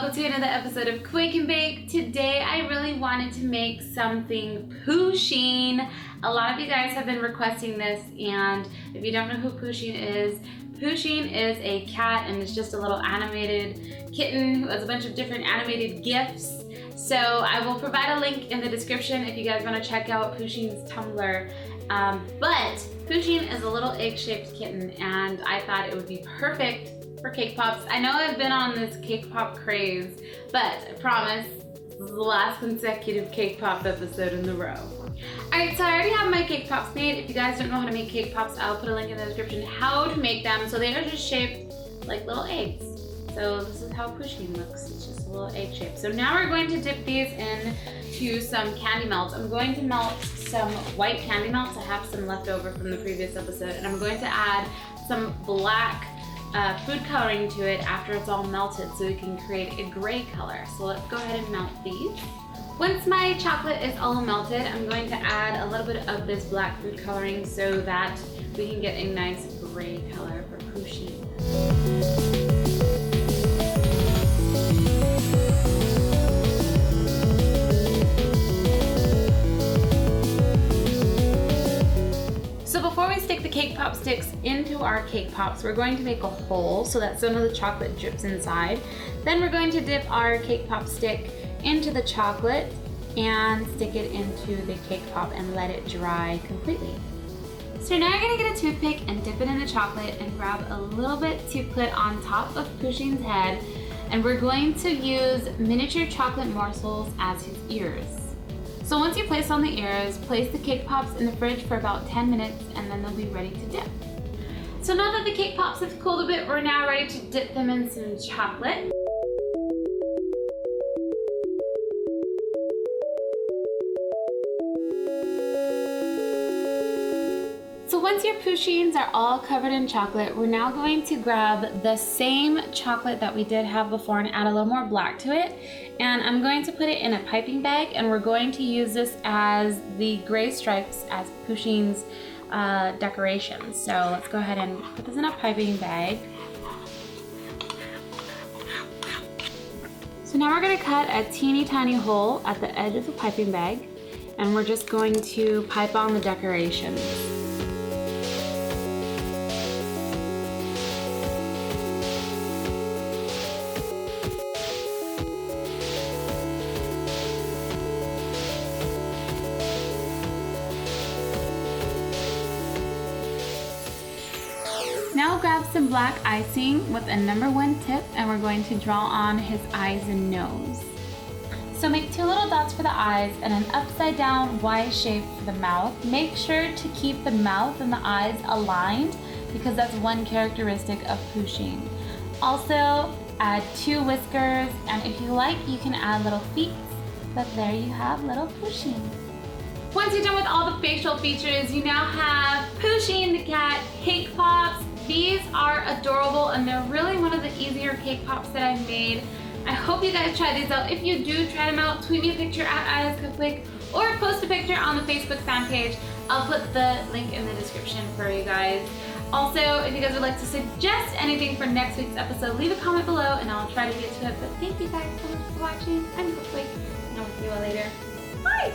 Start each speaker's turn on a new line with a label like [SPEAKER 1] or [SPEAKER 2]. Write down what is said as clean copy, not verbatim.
[SPEAKER 1] welcome to another episode of Quake and Bake. Today I really wanted to make something Pusheen. A lot of you guys have been requesting this, and if you don't know who Pusheen is a cat, and it's just a little animated kitten who has a bunch of different animated GIFs. So I will provide a link in the description if you guys want to check out Pusheen's Tumblr. But Pusheen is a little egg-shaped kitten, and I thought it would be perfect for cake pops. I know I've been on this cake pop craze, but I promise this is the last consecutive cake pop episode in a row. Alright, so I already have my cake pops made. If you guys don't know how to make cake pops, I'll put a link in the description how to make them. So they are just shaped like little eggs. So this is how Pusheen looks. It's just a little egg shape. So now we're going to dip these into some candy melts. I'm going to melt some white candy melts. I have some left over from the previous episode, and I'm going to add some black food coloring to it after it's all melted so we can create a gray color. So let's go ahead and melt these. Once my chocolate is all melted, I'm going to add a little bit of this black food coloring so that we can get a nice gray color for Pusheen. Before we stick the cake pop sticks into our cake pops, we're going to make a hole so that some of the chocolate drips inside. Then we're going to dip our cake pop stick into the chocolate and stick it into the cake pop and let it dry completely. So now you're going to get a toothpick and dip it in the chocolate and grab a little bit to put on top of Pusheen's head, and we're going to use miniature chocolate morsels as his ears. So once you place on the ears, place the cake pops in the fridge for about 10 minutes and then they'll be ready to dip. So now that the cake pops have cooled a bit, we're now ready to dip them in some chocolate. So once your Pusheens are all covered in chocolate, we're now going to grab the same chocolate that we did have before and add a little more black to it. And I'm going to put it in a piping bag, and we're going to use this as the gray stripes as Pusheen's decorations. So let's go ahead and put this in a piping bag. So now we're going to cut a teeny tiny hole at the edge of the piping bag, and we're just going to pipe on the decorations. Now grab some black icing with a #1 tip, and we're going to draw on his eyes and nose. So make 2 little dots for the eyes and an upside down Y shape for the mouth. Make sure to keep the mouth and the eyes aligned because that's one characteristic of Pusheen. Also add 2 whiskers, and if you like you can add little feet, but there you have little Pusheen. Once you're done with all the facial features, you now have Pusheen the Cat cake pops. These are adorable, and they're really one of the easier cake pops that I've made. I hope you guys try these out. If you do try them out, tweet me a picture at iHasCupquake or post a picture on the Facebook fan page. I'll put the link in the description for you guys. Also, if you guys would like to suggest anything for next week's episode, leave a comment below and I'll try to get to it. But thank you guys so much for watching. I'm Cupquake, and I'll see you all later. Bye!